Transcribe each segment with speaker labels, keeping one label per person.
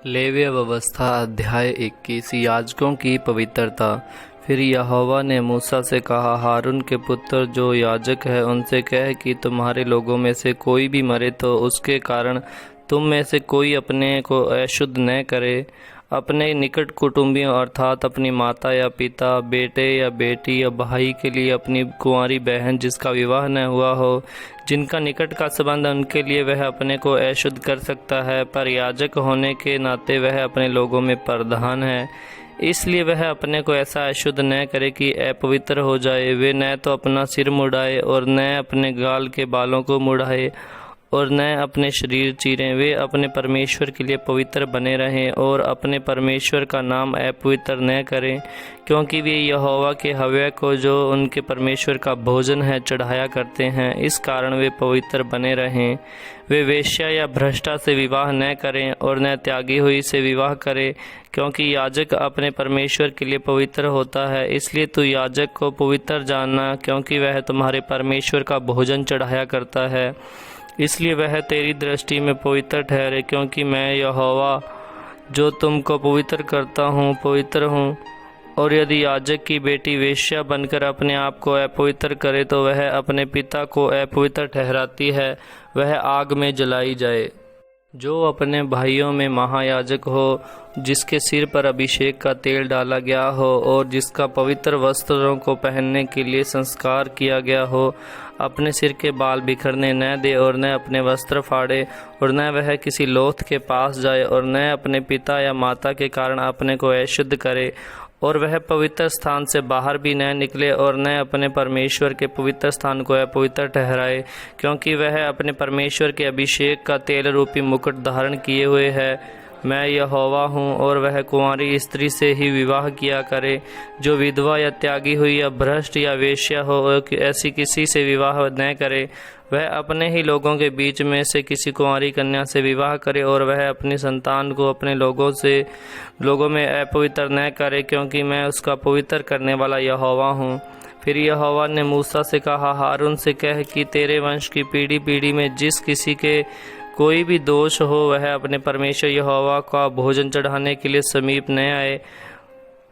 Speaker 1: लेव्य व्यवस्था अध्याय 21 याजकों की पवित्रता। फिर यहोवा ने मूसा से कहा, हारून के पुत्र जो याजक है उनसे कह कि तुम्हारे लोगों में से कोई भी मरे तो उसके कारण तुम में से कोई अपने को अशुद्ध न करे। अपने निकट कुटुंबियों अर्थात अपनी माता या पिता, बेटे या बेटी या भाई के लिए अपनी कुंवारी बहन जिसका विवाह न हुआ हो, जिनका निकट का संबंध उनके लिए वह अपने को अशुद्ध कर सकता है, पर याजक होने के नाते वह अपने लोगों में प्रधान है, इसलिए वह अपने को ऐसा अशुद्ध न करे कि अपवित्र हो जाए। वे न तो अपना सिर मुड़ाए और न अपने गाल के बालों को मुड़ाए और न अपने शरीर चीरें। वे अपने परमेश्वर के लिए पवित्र बने रहें और अपने परमेश्वर का नाम अपवित्र न करें, क्योंकि वे यहोवा के हव्य को जो उनके परमेश्वर का भोजन है चढ़ाया करते हैं, इस कारण वे पवित्र बने रहें। वे वेश्या या भ्रष्टा से विवाह न करें और न त्यागी हुई से विवाह करें, क्योंकि याजक अपने परमेश्वर के लिए पवित्र होता है। इसलिए तू याजक को पवित्र जानना, क्योंकि वह तुम्हारे परमेश्वर का भोजन चढ़ाया करता है, इसलिए वह तेरी दृष्टि में पवित्र ठहरे। क्योंकि मैं यहोवा जो तुमको पवित्र करता हूँ पवित्र हूँ। और यदि याजक की बेटी वेश्या बनकर अपने आप को अपवित्र करे तो वह अपने पिता को अपवित्र ठहराती है, वह आग में जलाई जाए। जो अपने भाइयों में महायाजक हो, जिसके सिर पर अभिषेक का तेल डाला गया हो और जिसका पवित्र वस्त्रों को पहनने के लिए संस्कार किया गया हो, अपने सिर के बाल बिखरने न दे और न अपने वस्त्र फाड़े और न वह किसी लोथ के पास जाए और न अपने पिता या माता के कारण अपने को अशुद्ध करे, और वह पवित्र स्थान से बाहर भी न निकले और न अपने परमेश्वर के पवित्र स्थान को अपवित्र ठहराए, क्योंकि वह अपने परमेश्वर के अभिषेक का तेल रूपी मुकुट धारण किए हुए है। मैं यहोवा हूँ। और वह कुंवारी स्त्री से ही विवाह किया करे, जो विधवा या त्यागी हुई या भ्रष्ट या वेश्या हो, ऐसी किसी से विवाह न करे। वह अपने ही लोगों के बीच में से किसी कुंवारी कन्या से विवाह करे, और वह अपनी संतान को अपने लोगों में अपवित्र न करे, क्योंकि मैं उसका पवित्र करने वाला यहोवा हूँ। फिर यहोवा ने मूसा से कहा, हारून से कह कि तेरे वंश की पीढ़ी पीढ़ी में जिस किसी के कोई भी दोष हो, वह अपने परमेश्वर यहोवा का भोजन चढ़ाने के लिए समीप न आए।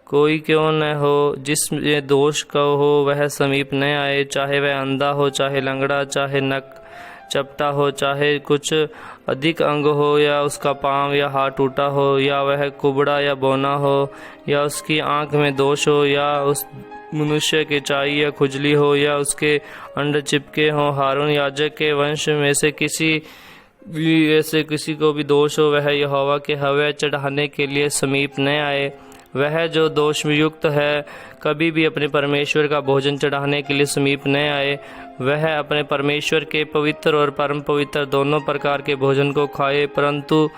Speaker 1: कोई क्यों न हो जिसमें दोष का हो वह समीप न आए, चाहे वह अंधा हो, चाहे लंगड़ा, चाहे नक चपटा हो, चाहे कुछ अधिक अंग हो, या उसका पांव या हाथ टूटा हो, या वह कुबड़ा या बौना हो, या उसकी आंख में दोष हो, या उस मनुष्य के चाई या खुजली हो, या उसके अंड चिपके हो। हारून याजक के वंश में से किसी को भी दोष हो, वह यहोवा के हव्य चढ़ाने के लिए समीप न आए। वह जो दोष युक्त है कभी भी अपने परमेश्वर का भोजन चढ़ाने के लिए समीप न आए। वह अपने परमेश्वर के पवित्र और परम पवित्र दोनों प्रकार के भोजन को खाए, परंतु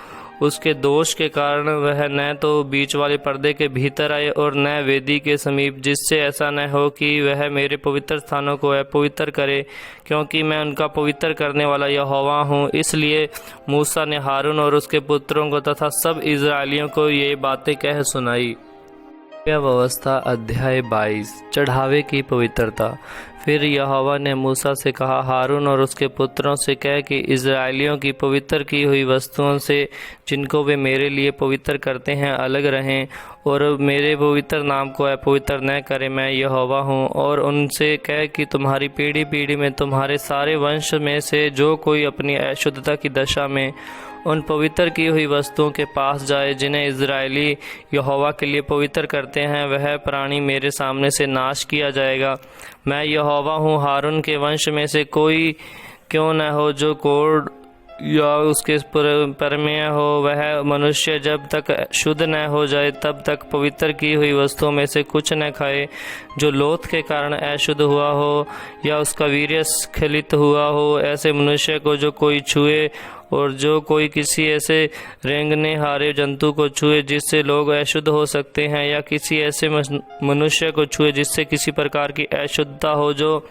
Speaker 1: उसके दोष के कारण वह न तो बीच वाले पर्दे के भीतर आए और न वेदी के समीप, जिससे ऐसा न हो कि वह मेरे पवित्र स्थानों को अपवित्र करे, क्योंकि मैं उनका पवित्र करने वाला यहोवा हूँ। इसलिए मूसा ने हारून और उसके पुत्रों को तथा सब इज़राइलियों को ये बातें कह सुनाई। व्यवस्था अध्याय 22 चढ़ावे की पवित्रता। फिर यहोवा ने मूसा से कहा, हारून और उसके पुत्रों से कह कि इज़राइलियों की पवित्र की हुई वस्तुओं से जिनको वे मेरे लिए पवित्र करते हैं अलग रहें, और मेरे पवित्र नाम को अपवित्र न करें। मैं यहोवा हूँ। और उनसे कह कि तुम्हारी पीढ़ी पीढ़ी में तुम्हारे सारे वंश में से जो कोई अपनी अशुद्धता की दशा में उन पवित्र की हुई वस्तुओं के पास जाए जिन्हें इज़राइली यहोवा के लिए पवित्र करते हैं, वह प्राणी मेरे सामने से नाश किया जाएगा। मैं यहोवा हूँ। हारून के वंश में से कोई क्यों न हो जो कोढ़ या उसके परमेय हो, वह मनुष्य जब तक शुद्ध न हो जाए तब तक पवित्र की हुई वस्तुओं में से कुछ न खाए। जो लोथ के कारण अशुद्ध हुआ हो या उसका वीर्य स्खलित हुआ हो, ऐसे मनुष्य को जो कोई छुए, और जो कोई किसी ऐसे रेंगने हारे जंतु को छुए जिससे लोग अशुद्ध हो सकते हैं, या किसी ऐसे मनुष्य को छुए जिससे किसी प्रकार की अशुद्धता हो जो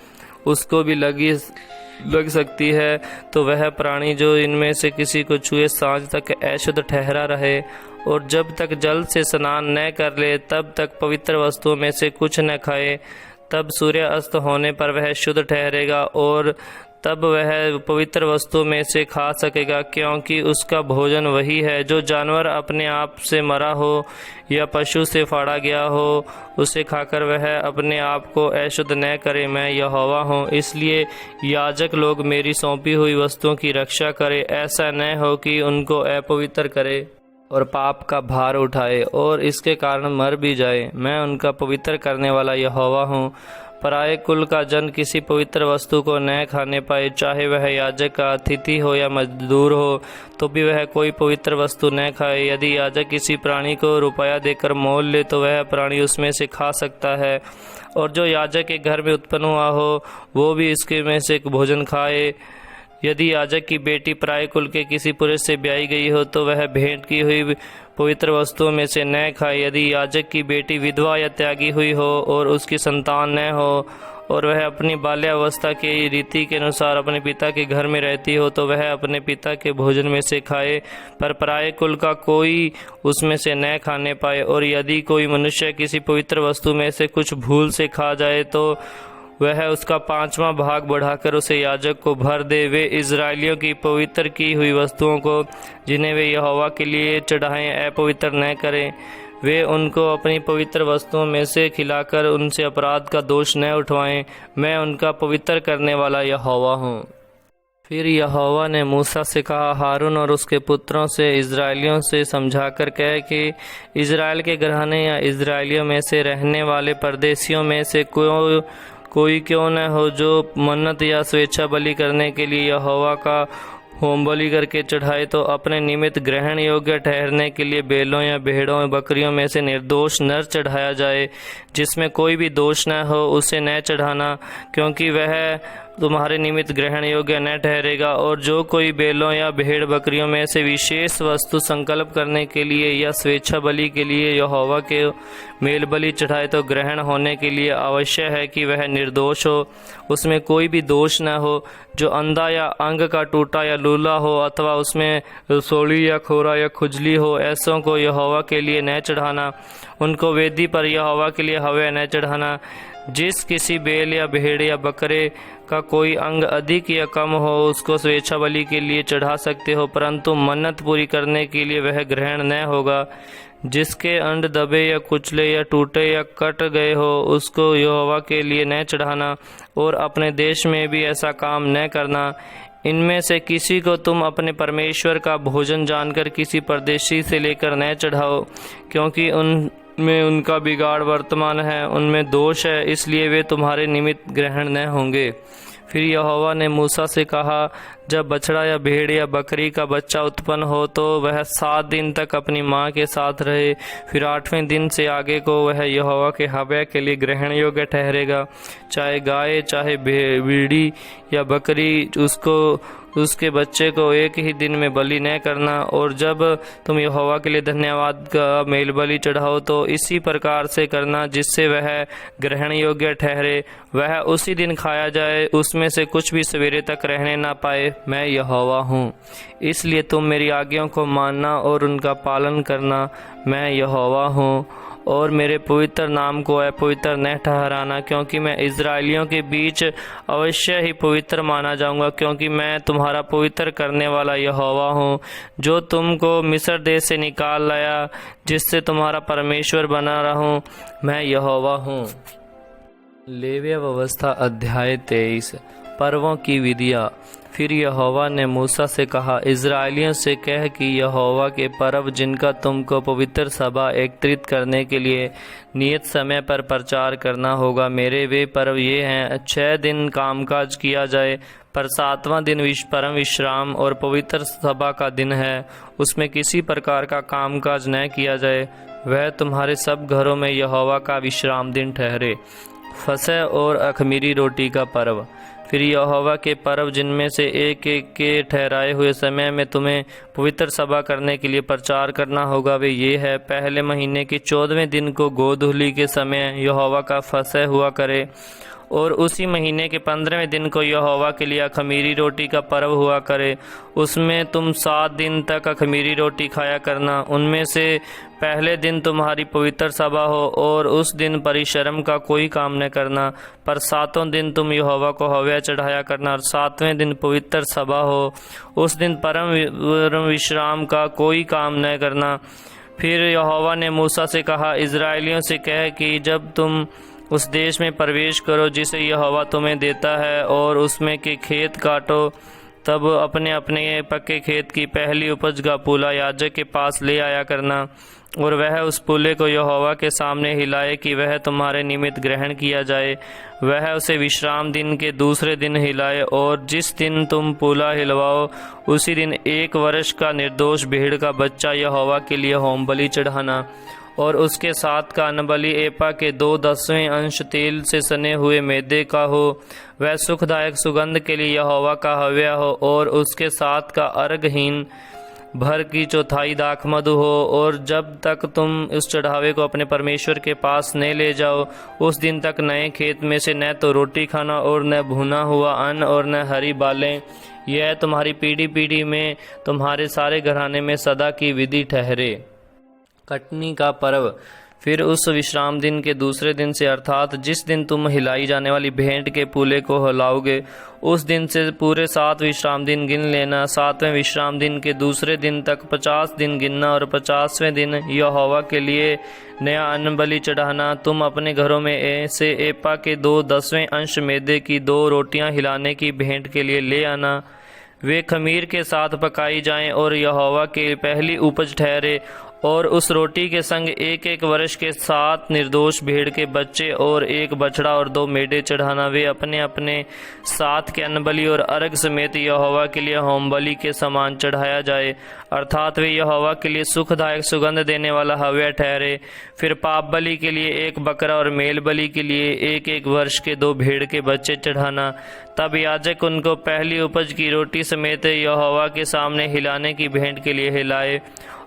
Speaker 1: उसको भी लग सकती है, तो वह प्राणी जो इनमें से किसी को छुए सांझ तक अशुद्ध ठहरा रहे, और जब तक जल से स्नान न कर ले तब तक पवित्र वस्तुओं में से कुछ न खाए। तब सूर्य अस्त होने पर वह शुद्ध ठहरेगा, और तब वह पवित्र वस्तु में से खा सकेगा, क्योंकि उसका भोजन वही है। जो जानवर अपने आप से मरा हो या पशु से फाड़ा गया हो, उसे खाकर वह अपने आप को अशुद्ध न करे। मैं यहोवा हूँ। इसलिए याजक लोग मेरी सौंपी हुई वस्तुओं की रक्षा करे, ऐसा न हो कि उनको अपवित्र करे और पाप का भार उठाए और इसके कारण मर भी जाए। मैं उनका पवित्र करने वाला यहोवा हूँ। पराये कुल का जन किसी पवित्र वस्तु को न खाने पाए, चाहे वह याजक का अतिथि हो या मजदूर हो, तो भी वह कोई पवित्र वस्तु न खाए। यदि याजक किसी प्राणी को रुपया देकर मोल ले तो वह प्राणी उसमें से खा सकता है, और जो याजक के घर में उत्पन्न हुआ हो वो भी इसके में से भोजन खाए। यदि याजक की बेटी पराये कुल के किसी पुरुष से ब्याही गई हो तो वह भेंट की हुई पवित्र वस्तुओं में से न खाए। यदि याजक की बेटी विधवा या त्यागी हुई हो और उसकी संतान न हो और वह अपनी बाल्यावस्था की रीति के अनुसार अपने पिता के घर में रहती हो तो वह अपने पिता के भोजन में से खाए, पर पराये कुल का कोई उसमें से न खाने पाए। और यदि कोई मनुष्य किसी पवित्र वस्तु में से कुछ भूल से खा जाए तो वह उसका 5वां भाग बढ़ाकर उसे याजक को भर दे। वे इज़राइलियों की पवित्र की हुई वस्तुओं को जिन्हें वे यहोवा के लिए चढ़ाएं अपवित्र न करें। वे उनको अपनी पवित्र वस्तुओं में से खिलाकर उनसे अपराध का दोष न उठवाएं। मैं उनका पवित्र करने वाला यहोवा हूँ। फिर यहोवा ने मूसा से कहा, हारून और उसके पुत्रों से इज़राइलियों से समझाकर कह कि इज़राइल के घराने या इज़राइलियों में से रहने वाले परदेशियों में से कोई क्यों न हो जो मन्नत या स्वेच्छा बलि करने के लिए यहोवा का होम बलि करके चढ़ाए, तो अपने निमित्त ग्रहण योग्य ठहरने के लिए बैलों या भेड़ों या बकरियों में से निर्दोष नर चढ़ाया जाए, जिसमें कोई भी दोष न हो उसे न चढ़ाना, क्योंकि वह तुम्हारे निमित्त ग्रहण योग्य न ठहरेगा। और जो कोई बैलों या भेड़ बकरियों में से विशेष वस्तु संकल्प करने के लिए या स्वेच्छा बलि के लिए यहोवा के मेल बलि चढ़ाए तो ग्रहण होने के लिए आवश्यक है कि वह निर्दोष हो, उसमें कोई भी दोष न हो। जो अंधा या अंग का टूटा या लूला हो अथवा उसमें रसोली या खोरा या खुजली हो, ऐसों को यहोवा के लिए न चढ़ाना। उनको वेदी पर यहोवा के लिए हव्य न चढ़ाना। जिस किसी बैल या भेड़ या बकरे का कोई अंग अधिक या कम हो उसको स्वेच्छा बलि के लिए चढ़ा सकते हो, परंतु मन्नत पूरी करने के लिए वह ग्रहण न होगा। जिसके अंड दबे या कुचले या टूटे या कट गए हो उसको यहोवा के लिए न चढ़ाना, और अपने देश में भी ऐसा काम न करना। इनमें से किसी को तुम अपने परमेश्वर का भोजन जानकर किसी परदेशी से लेकर न चढ़ाओ, क्योंकि उनमें उनका बिगाड़ वर्तमान है, उनमें दोष है, इसलिए वे तुम्हारे निमित्त ग्रहण न होंगे। फिर यहोवा ने मूसा से कहा, जब बछड़ा या भेड़ या बकरी का बच्चा उत्पन्न हो तो वह 7 दिन तक अपनी माँ के साथ रहे। फिर 8वें दिन से आगे को वह यहोवा के हव्य के लिए ग्रहण योग्य ठहरेगा। चाहे गाय चाहे भेड़ी या बकरी, उसके बच्चे को एक ही दिन में बलि न करना। और जब तुम यहोवा के लिए धन्यवाद का मेल बलि चढ़ाओ तो इसी प्रकार से करना जिससे वह ग्रहण योग्य ठहरे, वह उसी दिन खाया जाए, उसमें से कुछ भी सवेरे तक रहने ना पाए। मैं यहोवा हूँ। इसलिए तुम मेरी आज्ञाओं को मानना और उनका पालन करना। मैं यहोवा हूँ। और मेरे पवित्र नाम को अपवित्र न ठहराना, क्योंकि मैं इज़राइलियों के बीच अवश्य ही पवित्र माना जाऊंगा, क्योंकि मैं तुम्हारा पवित्र करने वाला यहोवा हूँ, जो तुमको मिस्र देश से निकाल लाया, जिससे तुम्हारा परमेश्वर बना रहूं। मैं यहोवा हूँ। लेविय व्यवस्था अध्याय 23। पर्वों की विधियाँ। फिर यहोवा ने मूसा से कहा, इज़राइलियों से कह कि यहोवा के पर्व जिनका तुमको पवित्र सभा एकत्रित करने के लिए नियत समय पर प्रचार करना होगा, मेरे वे पर्व ये हैं। 6 दिन कामकाज किया जाए, पर 7वां दिन परम विश्राम और पवित्र सभा का दिन है, उसमें किसी प्रकार का कामकाज न किया जाए। वह तुम्हारे सब घरों में यहोवा का विश्राम दिन ठहरे। फसह और अख़मीरी रोटी का पर्व। फिर यहोवा के पर्व जिनमें से एक एक के ठहराए हुए समय में तुम्हें पवित्र सभा करने के लिए प्रचार करना होगा, वे ये है। पहले महीने के 14वें दिन को गोधूली के समय यहोवा का फसह हुआ करे, और उसी महीने के 15वें दिन को यहोवा के लिए अख़मीरी रोटी का पर्व हुआ करे। उसमें तुम 7 दिन तक अख़मीरी रोटी खाया करना। उनमें से पहले दिन तुम्हारी पवित्र सभा हो और उस दिन परिश्रम का कोई काम न करना, पर 7 दिन तुम यहोवा को हव्य चढ़ाया करना। और 7वें दिन पवित्र सभा हो, उस दिन परम विश्राम का कोई काम न करना। फिर यहोवा ने मूसा से कहा, इज़राइलियों से कह कि जब तुम उस देश में प्रवेश करो जिसे यहोवा तुम्हें देता है और उसमें के खेत काटो, तब अपने अपने पक्के खेत की पहली उपज का पूला याजक के पास ले आया करना, और वह उस पूले को यहोवा के सामने हिलाए कि वह तुम्हारे निमित्त ग्रहण किया जाए। वह उसे विश्राम दिन के दूसरे दिन हिलाए, और जिस दिन तुम पूला हिलवाओ उसी दिन 1 वर्ष का निर्दोष भेड़ का बच्चा यहोवा के लिए होम बलि चढ़ाना। और उसके साथ का अन्नबलि एपा के 2/10वें अंश तेल से सने हुए मैदे का हो, वह सुखदायक सुगंध के लिए यहोवा का हव्य हो। और उसके साथ का अर्घहीन भर की 1/4 दाखमधु हो। और जब तक तुम उस चढ़ावे को अपने परमेश्वर के पास न ले जाओ, उस दिन तक नए खेत में से न तो रोटी खाना और न भुना हुआ अन्न और न हरी बालें। यह तुम्हारी पीढ़ी पीढ़ी में तुम्हारे सारे घराने में सदा की विधि ठहरे। कटनी का पर्व। फिर उस विश्राम दिन के दूसरे दिन से, अर्थात जिस दिन तुम हिलाई जाने वाली भेंट के पूले को हिलाओगे, उस दिन से पूरे 7 विश्राम दिन गिन लेना। 7वें विश्राम दिन के दूसरे दिन तक 50 दिन गिनना, और 50वें दिन यहोवा के लिए नया अन्न बलि चढ़ाना। तुम अपने घरों में से एपा के 2/10वें अंश मैदे की 2 रोटियां हिलाने की भेंट के लिए ले आना। वे खमीर के साथ पकाई जाएं और यहोवा के पहली उपज ठहरे। और उस रोटी के संग 1 वर्ष के 7 निर्दोष भेड़ के बच्चे और 1 बछड़ा और 2 मेढ़े चढ़ाना। वे अपने अपने साथ के अन्नबलि और अर्घ समेत यहोवा के लिए होम बलि के समान चढ़ाया जाए, अर्थात वे यहोवा के लिए सुखदायक सुगंध देने वाला हव्य ठहरे। फिर पाप बलि के लिए 1 बकरा और मेल बलि के लिए 1 वर्ष के 2 भेड़ के बच्चे चढ़ाना। तब याजक उनको पहली उपज की रोटी समेत यहोवा के सामने हिलाने की भेंट के लिए हिलाए,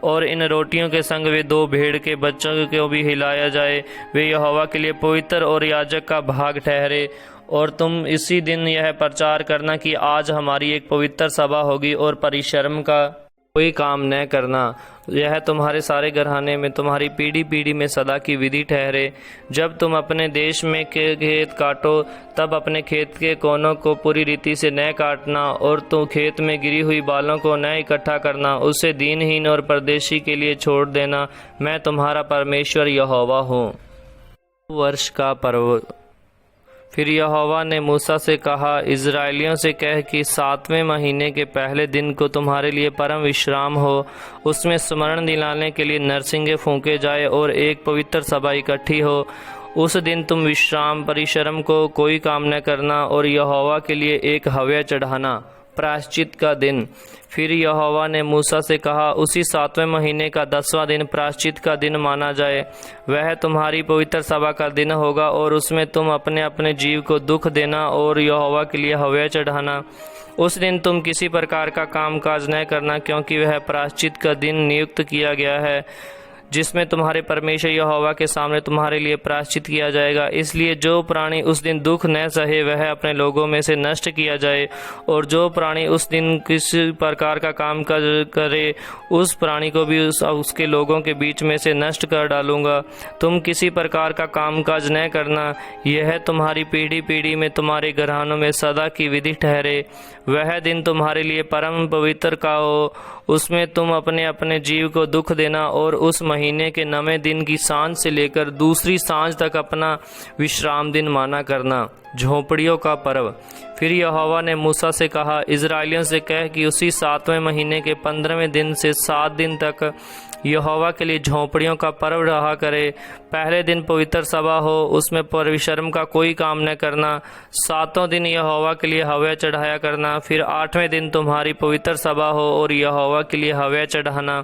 Speaker 1: और इन रोटियों के संग वे 2 भेड़ के बच्चों को भी हिलाया जाए। वे यहोवा के लिए पवित्र और याजक का भाग ठहरे। और तुम इसी दिन यह प्रचार करना कि आज हमारी एक पवित्र सभा होगी और परिश्रम का कोई काम न करना। यह तुम्हारे सारे घराने में तुम्हारी पीढ़ी पीढ़ी में सदा की विधि ठहरे। जब तुम अपने देश में के खेत काटो, तब अपने खेत के कोनों को पूरी रीति से न काटना, और तुम खेत में गिरी हुई बालों को न इकट्ठा करना। उसे दीनहीन और परदेशी के लिए छोड़ देना। मैं तुम्हारा परमेश्वर यहोवा हूँ। वर्ष का पर्व। फिर यहोवा ने मूसा से कहा, इज़राइलियों से कह कि 7वें महीने के पहले दिन को तुम्हारे लिए परम विश्राम हो। उसमें स्मरण दिलाने के लिए नरसिंगे फूंके जाए और एक पवित्र सभा इकट्ठी हो। उस दिन तुम विश्राम परिश्रम को कोई काम न करना, और यहोवा के लिए एक हव्य चढ़ाना। प्रायश्चित का दिन। फिर यहोवा ने मूसा से कहा, उसी 7वें महीने का 10वां दिन प्रायश्चित का दिन माना जाए। वह तुम्हारी पवित्र सभा का दिन होगा, और उसमें तुम अपने अपने जीव को दुख देना और यहोवा के लिए हव्य चढ़ाना। उस दिन तुम किसी प्रकार का काम काज न करना, क्योंकि वह प्रायश्चित का दिन नियुक्त किया गया है, जिसमें तुम्हारे परमेश्वर यहोवा के सामने तुम्हारे लिए प्रायश्चित किया जाएगा। इसलिए जो प्राणी उस दिन दुख न सहे, वह अपने लोगों में से नष्ट किया जाए, और जो प्राणी उस दिन किसी प्रकार का काम करे, उस प्राणी को भी उसके लोगों के बीच में से नष्ट कर डालूंगा। तुम किसी प्रकार का काम काज न करना। यह तुम्हारी पीढ़ी पीढ़ी में तुम्हारे घरानों में सदा की विधि ठहरे। वह दिन तुम्हारे लिए परम पवित्र का हो। उसमें तुम अपने अपने जीव को दुख देना, और उस महीने के 9वें दिन की सांझ से लेकर दूसरी सांझ तक अपना विश्राम दिन माना करना। झोंपड़ियों का पर्व। फिर यहोवा ने मूसा से कहा, इज़राइलियों से कह कि उसी 7वें महीने के 15वें दिन से 7 दिन तक यहोवा के लिए झोंपड़ियों का पर्व रहा करे। पहले दिन पवित्र सभा हो, उसमें परिश्रम का कोई काम न करना। 7 दिन यहोवा के लिए हव्य चढ़ाया करना। फिर 8वें दिन तुम्हारी पवित्र सभा हो और यहोवा के लिए हव्य चढ़ाना।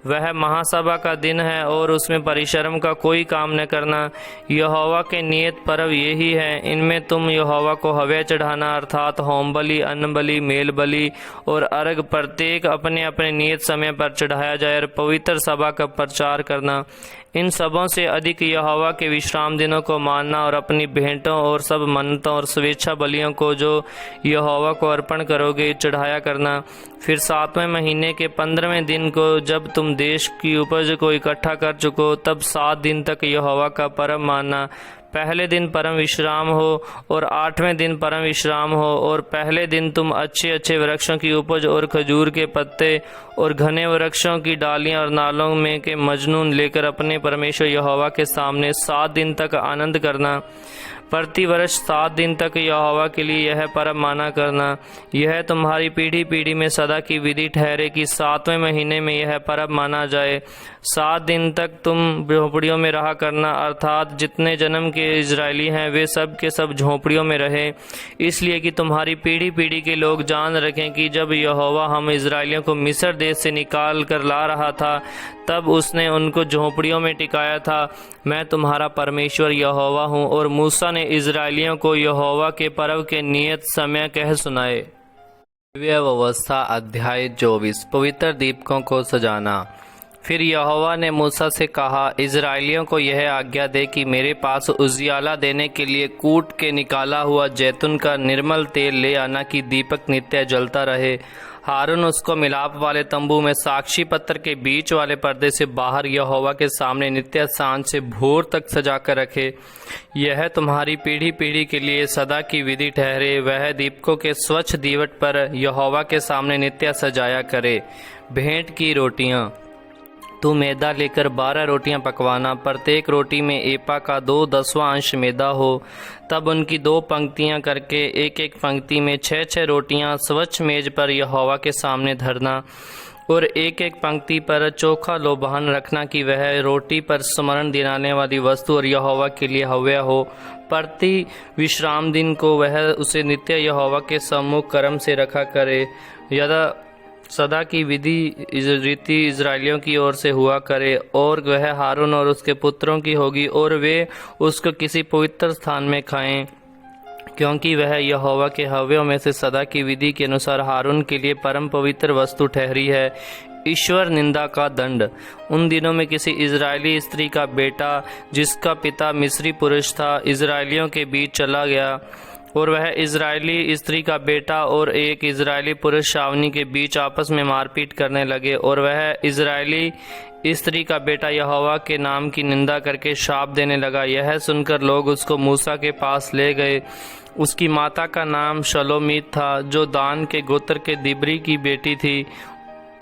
Speaker 1: वह महासभा का दिन है, और उसमें परिश्रम का कोई काम न करना। यहोवा के नियत पर्व यही है। इनमें तुम यहोवा को हव्य चढ़ाना अर्थात होम बलि, अन्न बलि, मेल बलि और अर्घ प्रत्येक अपने अपने नियत समय पर चढ़ाया जाए और पवित्र सभा का प्रचार करना। इन सबों से अधिक यहोवा के विश्राम दिनों को मानना और अपनी भेंटों और सब मन्नतों और स्वेच्छा बलियों को जो यहोवा को अर्पण करोगे चढ़ाया करना। फिर 7वें महीने के 15वें दिन को जब तुम देश की उपज को इकट्ठा कर चुको तब 7 दिन तक यहोवा का पर्व मानना। पहले दिन परम विश्राम हो और 8वें दिन परम विश्राम हो और पहले दिन तुम अच्छे अच्छे वृक्षों की उपज और खजूर के पत्ते और घने वृक्षों की डालियां और नालों में के मजनून लेकर अपने परमेश्वर यहोवा के सामने 7 दिन तक आनंद करना। प्रति वर्ष 7 दिन तक यहोवा के लिए यह पर्व माना करना। यह तुम्हारी पीढ़ी पीढ़ी में सदा की विधि ठहरे कि 7वें महीने में यह पर्व माना जाए। 7 दिन तक तुम झोपड़ियों में रहा करना अर्थात जितने जन्म के इजरायली हैं वे सब के सब झोपड़ियों में रहे, इसलिए कि तुम्हारी पीढ़ी पीढ़ी के लोग जान रखें कि जब यहोवा हम इजरायलियों को मिस्र देश से निकाल कर ला रहा था तब उसने उनको झोपड़ियों में टिकाया था। मैं तुम्हारा परमेश्वर यहोवा हूँ। और मूसा ने इजरायलियों को यहोवा के पर्व के नियत समय कह सुनाए। व्यवस्था अध्याय 24 पवित्र दीपकों को सजाना। फिर यहोवा ने मूसा से कहा, इजरायलियों को यह आज्ञा दे कि मेरे पास उजियाला देने के लिए कूट के निकाला हुआ जैतून का निर्मल तेल ले आना कि दीपक नित्य जलता रहे। हारून उसको मिलाप वाले तंबू में साक्षी पत्र के बीच वाले पर्दे से बाहर यहोवा के सामने नित्य सांझ से भोर तक सजा कर रखे। यह तुम्हारी पीढ़ी पीढ़ी के लिए सदा की विधि ठहरे। वह दीपकों के स्वच्छ दीवट पर यहोवा के सामने नित्य सजाया करे। भेंट की रोटियां। तू मैदा लेकर 12 रोटियां पकवाना, प्रत्येक रोटी में एपा का 2/10वां अंश मैदा हो। तब उनकी 2 पंक्तियां करके एक एक पंक्ति में 6-6 रोटियां स्वच्छ मेज पर यहोवा के सामने धरना और एक एक पंक्ति पर चोखा लोबान रखना कि वह रोटी पर स्मरण दिलाने वाली वस्तु और यहोवा के लिए हव्य हो। प्रति विश्राम दिन को वह उसे नित्य यहोवा के सम्मुख कर्म से रखा करे। यदा सदा की विधि रीति इजरायलियों की ओर से हुआ करे और वह हारून और उसके पुत्रों की होगी और वे उसको किसी पवित्र स्थान में खाएं, क्योंकि वह यहोवा के हव्यों में से सदा की विधि के अनुसार हारून के लिए परम पवित्र वस्तु ठहरी है। ईश्वर निंदा का दंड। उन दिनों में किसी इजरायली स्त्री का बेटा जिसका पिता मिस्री पुरुष था इजरायलियों के बीच चला गया और वह इजरायली स्त्री का बेटा और एक इजरायली पुरुष छावनी के बीच आपस में मारपीट करने लगे और वह इजरायली स्त्री का बेटा यहोवा के नाम की निंदा करके शाप देने लगा। यह सुनकर लोग उसको मूसा के पास ले गए। उसकी माता का नाम शलोमीत था जो दान के गोत्र के दिब्री की बेटी थी।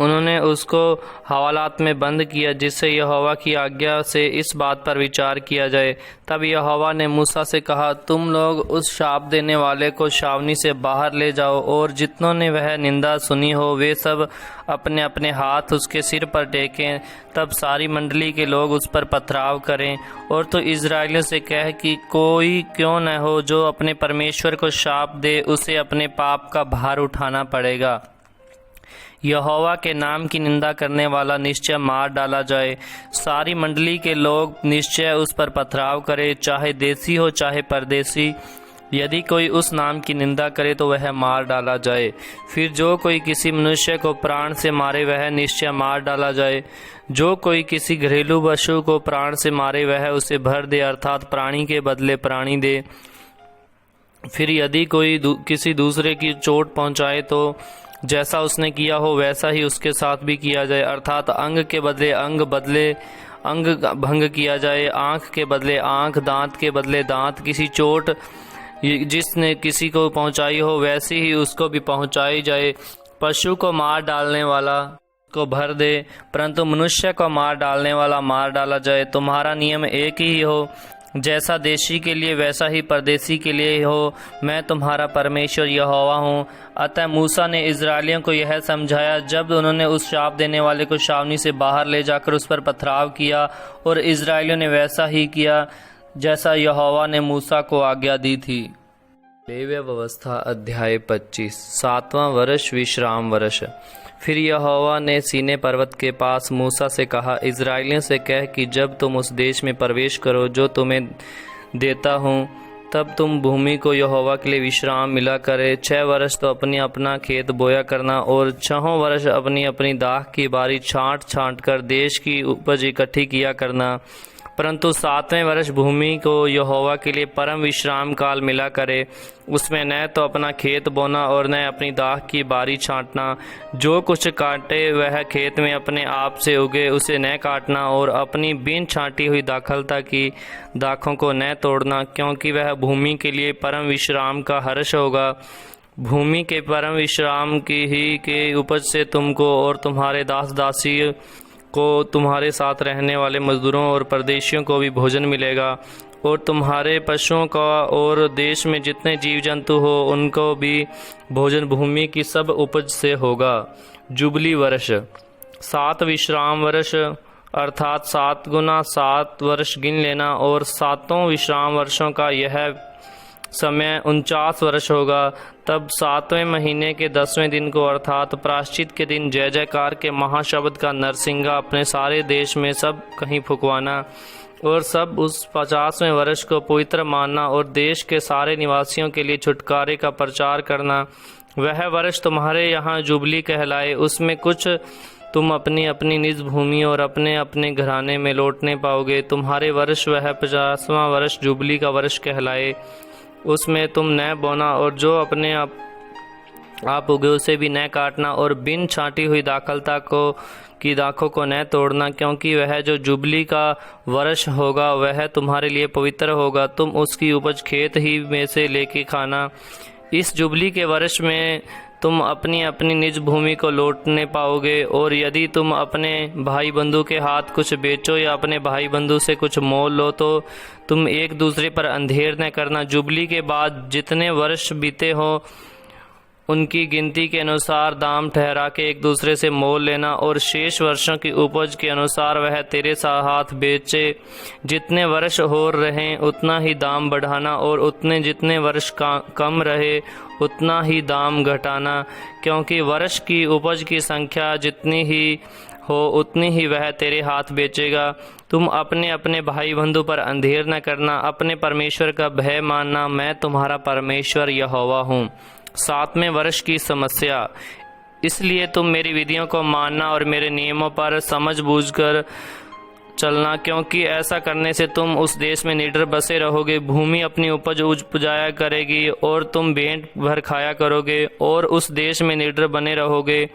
Speaker 1: उन्होंने उसको हवालात में बंद किया जिससे यहोवा की आज्ञा से इस बात पर विचार किया जाए। तब यहोवा ने मूसा से कहा, तुम लोग उस शाप देने वाले को छावनी से बाहर ले जाओ और जितनों ने वह निंदा सुनी हो वे सब अपने अपने हाथ उसके सिर पर टेकें। तब सारी मंडली के लोग उस पर पथराव करें और तो इजरायलियों से कह कि कोई क्यों न हो जो अपने परमेश्वर को शाप दे, उसे अपने पाप का भार उठाना पड़ेगा। यहोवा के नाम की निंदा करने वाला निश्चय मार डाला जाए। सारी मंडली के लोग निश्चय उस पर पथराव करे, चाहे देसी हो चाहे परदेसी। यदि कोई उस नाम की निंदा करे तो वह मार डाला जाए। फिर जो कोई किसी मनुष्य को प्राण से मारे वह निश्चय मार डाला जाए। जो कोई किसी घरेलू पशु को प्राण से मारे वह उसे भर दे, अर्थात प्राणी के बदले प्राणी दे। फिर यदि कोई किसी दूसरे की चोट पहुंचाए तो जैसा उसने किया हो वैसा ही उसके साथ भी किया जाए, अर्थात अंग के बदले अंग भंग किया जाए, आंख के बदले आंख, दांत के बदले दांत। किसी चोट जिसने किसी को पहुंचाई हो वैसी ही उसको भी पहुंचाई जाए। पशु को मार डालने वाला को भर दे, परंतु मनुष्य को मार डालने वाला मार डाला जाए। तुम्हारा नियम एक ही हो, जैसा देशी के लिए वैसा ही परदेसी के लिए हो। मैं तुम्हारा परमेश्वर यहोवा हूँ। अतः मूसा ने इजरायलियों को यह समझाया जब उन्होंने उस शाप देने वाले को छावनी से बाहर ले जाकर उस पर पथराव किया और इजरायलियों ने वैसा ही किया जैसा यहोवा ने मूसा को आज्ञा दी थी। लेव्य व्यवस्था अध्याय 25 7वां वर्ष विश्राम वर्ष। फिर यहोवा ने सीने पर्वत के पास मूसा से कहा, इजरायलियों से कह कि जब तुम उस देश में प्रवेश करो जो तुम्हें देता हूँ तब तुम भूमि को यहोवा के लिए विश्राम मिला करे। 6 वर्ष तो अपनी अपना खेत बोया करना और 6 वर्ष अपनी अपनी दाख की बारी छांट छांट कर देश की उपज इकट्ठी किया करना। परंतु 7वें वर्ष भूमि को यहोवा के लिए परम विश्राम काल मिला करे। उसमें न तो अपना खेत बोना और न अपनी दाख की बारी छांटना। जो कुछ काटे वह खेत में अपने आप से उगे उसे न काटना और अपनी बिन छांटी हुई दाखलता की दाखों को न तोड़ना, क्योंकि वह भूमि के लिए परम विश्राम का हर्ष होगा। भूमि के परम विश्राम की ही के उपज से तुमको और तुम्हारे दास दासी को, तुम्हारे साथ रहने वाले मजदूरों और परदेशियों को भी भोजन मिलेगा, और तुम्हारे पशुओं का और देश में जितने जीव जंतु हो उनको भी भोजन भूमि की सब उपज से होगा। जुबली वर्ष 7 विश्राम वर्ष अर्थात 7 गुना 7 वर्ष गिन लेना, और 7 विश्राम वर्षों का यह समय 49 वर्ष होगा। तब 7वें महीने के 10वें दिन को अर्थात प्रायश्चित के दिन जय जयकार के महाशब्द का नरसिंगा अपने सारे देश में सब कहीं फुकवाना, और सब उस 50वें वर्ष को पवित्र मानना और देश के सारे निवासियों के लिए छुटकारे का प्रचार करना। वह वर्ष तुम्हारे यहाँ जुबली कहलाए। उसमें कुछ तुम अपनी अपनी निज भूमि और अपने अपने घराने में लौटने पाओगे। तुम्हारे वर्ष वह 50वां वर्ष जुबली का वर्ष कहलाए। उसमें तुम न बोना और जो अपने आप उगे उसे भी न काटना और बिन छांटी हुई दाखलता को की दाखों को न तोड़ना, क्योंकि वह जो जुबली का वर्ष होगा वह तुम्हारे लिए पवित्र होगा। तुम उसकी उपज खेत ही में से लेके खाना। इस जुबली के वर्ष में तुम अपनी अपनी निज भूमि को लौटने पाओगे। और यदि तुम अपने भाई बंधु के हाथ कुछ बेचो या अपने भाई बंधु से कुछ मोल लो तो तुम एक दूसरे पर अंधेर न करना। जुबली के बाद जितने वर्ष बीते हो उनकी गिनती के अनुसार दाम ठहरा के एक दूसरे से मोल लेना, और शेष वर्षों की उपज के अनुसार वह तेरे हाथ बेचे। जितने वर्ष हो रहे उतना ही दाम बढ़ाना, और उतने जितने वर्ष कम रहे उतना ही दाम घटाना, क्योंकि वर्ष की उपज की संख्या जितनी ही हो उतनी ही वह तेरे हाथ बेचेगा। तुम अपने अपने भाई बंधु पर अंधेर न करना, अपने परमेश्वर का भय मानना। मैं तुम्हारा परमेश्वर यहोवा हूँ। 7वें वर्ष की समस्या। इसलिए तुम मेरी विधियों को मानना और मेरे नियमों पर समझ बूझकर चलना, क्योंकि ऐसा करने से तुम उस देश में निडर बसे रहोगे। भूमि अपनी उपज उपजाया करेगी और तुम भेंट भर खाया करोगे और उस देश में निडर बने रहोगे।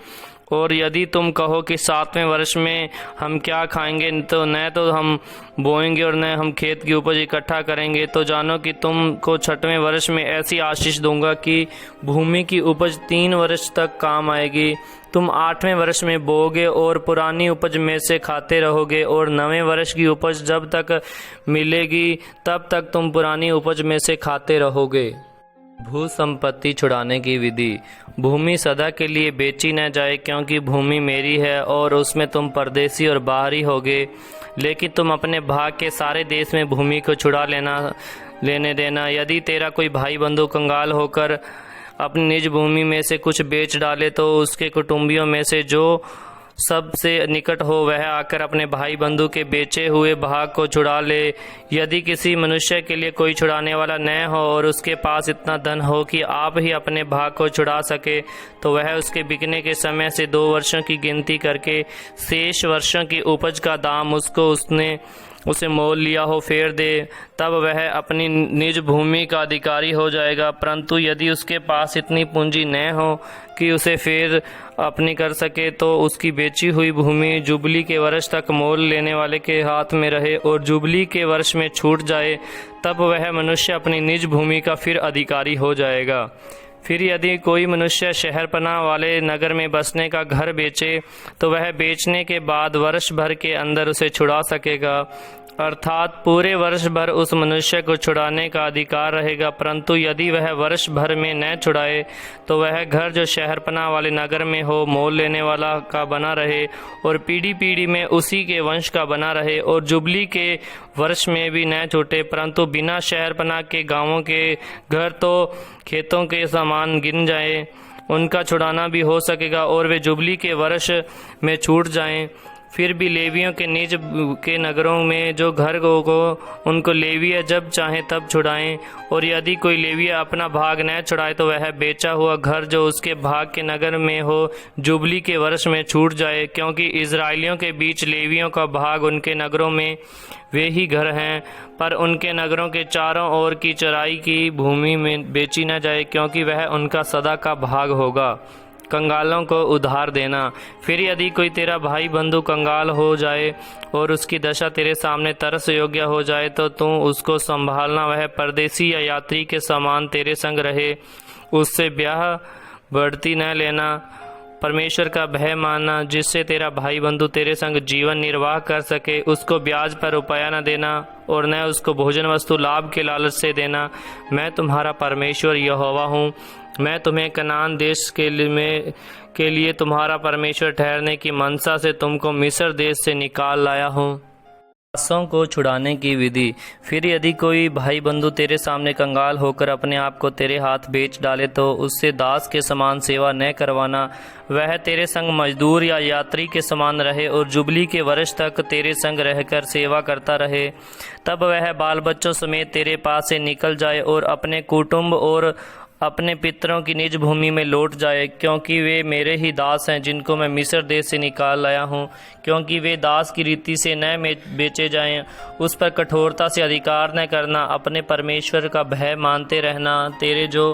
Speaker 1: और यदि तुम कहो कि 7वें वर्ष में हम क्या खाएंगे, तो न तो हम बोएंगे और न हम खेत की उपज इकट्ठा करेंगे, तो जानो कि तुमको 6वें वर्ष में ऐसी आशीष दूंगा कि भूमि की उपज 3 वर्ष तक काम आएगी। तुम 8वें वर्ष में बोओगे और पुरानी उपज में से खाते रहोगे, और 9वें वर्ष की उपज जब तक मिलेगी तब तक तुम पुरानी उपज में से खाते रहोगे। भू संपत्ति छुड़ाने की विधि। भूमि सदा के लिए बेची न जाए, क्योंकि भूमि मेरी है और उसमें तुम परदेसी और बाहरी होगे। लेकिन तुम अपने भाग के सारे देश में भूमि को छुड़ा लेने देना। यदि तेरा कोई भाई बंधु कंगाल होकर अपनी निज भूमि में से कुछ बेच डाले, तो उसके कुटुंबियों में से जो सबसे निकट हो वह आकर अपने भाई बंधु के बेचे हुए भाग को छुड़ा ले। यदि किसी मनुष्य के लिए कोई छुड़ाने वाला न हो और उसके पास इतना धन हो कि आप ही अपने भाग को छुड़ा सके, तो वह उसके बिकने के समय से 2 वर्षों की गिनती करके शेष वर्षों की उपज का दाम उसने उसे मोल लिया हो फेर दे। तब वह अपनी निज भूमि का अधिकारी हो जाएगा। परंतु यदि उसके पास इतनी पूंजी न हो कि उसे फेर अपनी कर सके, तो उसकी बेची हुई भूमि जुबली के वर्ष तक मोल लेने वाले के हाथ में रहे और जुबली के वर्ष में छूट जाए, तब वह मनुष्य अपनी निज भूमि का फिर अधिकारी हो जाएगा। फिर यदि कोई मनुष्य शहरपनाह वाले नगर में बसने का घर बेचे, तो वह बेचने के बाद वर्ष भर के अंदर उसे छुड़ा सकेगा, अर्थात पूरे वर्ष भर उस मनुष्य को छुड़ाने का अधिकार रहेगा। परंतु यदि वह वर्ष भर में न छुड़ाए, तो वह घर जो शहरपनाह वाले नगर में हो मोल लेने वाला का बना रहे और पीढ़ी पीढ़ी में उसी के वंश का बना रहे, और जुबली के वर्ष में भी न छूटे। परंतु बिना शहरपनाह के गांवों के घर तो खेतों के समान गिन जाए, उनका छुड़ाना भी हो सकेगा और वे जुबली के वर्ष में छूट जाएं। फिर भी लेवियों के निज के नगरों में जो घर को उनको लेवीय जब चाहे तब छुड़ाएं, और यदि कोई लेवीय अपना भाग न छुड़ाए तो वह बेचा हुआ घर जो उसके भाग के नगर में हो जुबली के वर्ष में छूट जाए, क्योंकि इजराइलियों के बीच लेवियों का भाग उनके नगरों में वे ही घर हैं, पर उनके नगरों के चारों ओर की चराई की भूमि में बेची न जाए, क्योंकि वह उनका सदा का भाग होगा। कंगालों को उधार देना। फिर यदि कोई तेरा भाई बंधु कंगाल हो जाए और उसकी दशा तेरे सामने तरस योग्य हो जाए तो तू उसको संभालना, वह परदेसी या यात्री के समान तेरे संग रहे, उससे ब्याह बढ़ती न लेना। परमेश्वर का भय मानना, जिससे तेरा भाई बंधु तेरे संग जीवन निर्वाह कर सके। उसको ब्याज पर रुपया न देना और न उसको भोजन वस्तु लाभ के लालच से देना। मैं तुम्हारा परमेश्वर यहोवा हूँ। मैं तुम्हें कनान देश के लिए तुम्हारा परमेश्वर ठहरने की मनसा से तुमको मिस्र देश से निकाल लाया हूँ। दासों को छुड़ाने की विधि। फिर यदि कोई भाई बंधु तेरे सामने कंगाल होकर अपने आप को तेरे हाथ बेच डाले तो उससे दास के समान सेवा न करवाना। वह तेरे संग मजदूर या यात्री के समान रहे और जुबली के वर्ष तक तेरे संग रहकर सेवा करता रहे। तब वह बाल बच्चों समेत तेरे पास से निकल जाए और अपने कुटुंब और अपने पितरों की निज भूमि में लौट जाए, क्योंकि वे मेरे ही दास हैं जिनको मैं मिस्र देश से निकाल लाया हूँ। क्योंकि वे दास की रीति से न बेचे जाएं, उस पर कठोरता से अधिकार न करना, अपने परमेश्वर का भय मानते रहना। तेरे जो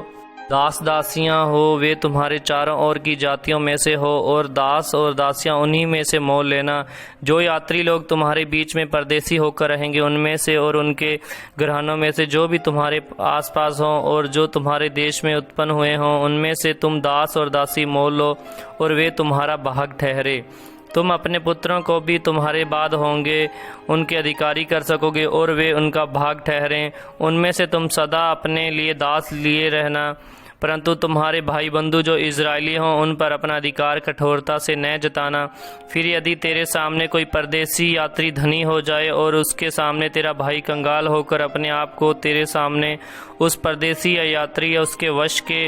Speaker 1: दास दासियां हो वे तुम्हारे चारों ओर की जातियों में से हो, और दास और दासियां उन्हीं में से मोल लेना। जो यात्री लोग तुम्हारे बीच में परदेसी होकर रहेंगे उनमें से और उनके घरानों में से जो भी तुम्हारे आसपास हों और जो तुम्हारे देश में उत्पन्न हुए हों, उनमें से तुम दास और दासी मोल लो और वे तुम्हारा भाग ठहरे। तुम अपने पुत्रों को भी तुम्हारे बाद होंगे उनके अधिकारी कर सकोगे और वे उनका भाग ठहरें। उनमें से तुम सदा अपने लिए दास लिए रहना, परंतु तुम्हारे भाई बंधु जो इजरायली हों उन पर अपना अधिकार कठोरता से न जताना। फिर यदि तेरे सामने कोई परदेसी यात्री धनी हो जाए और उसके सामने तेरा भाई कंगाल होकर अपने आप को तेरे सामने उस परदेसी या यात्री या उसके वश के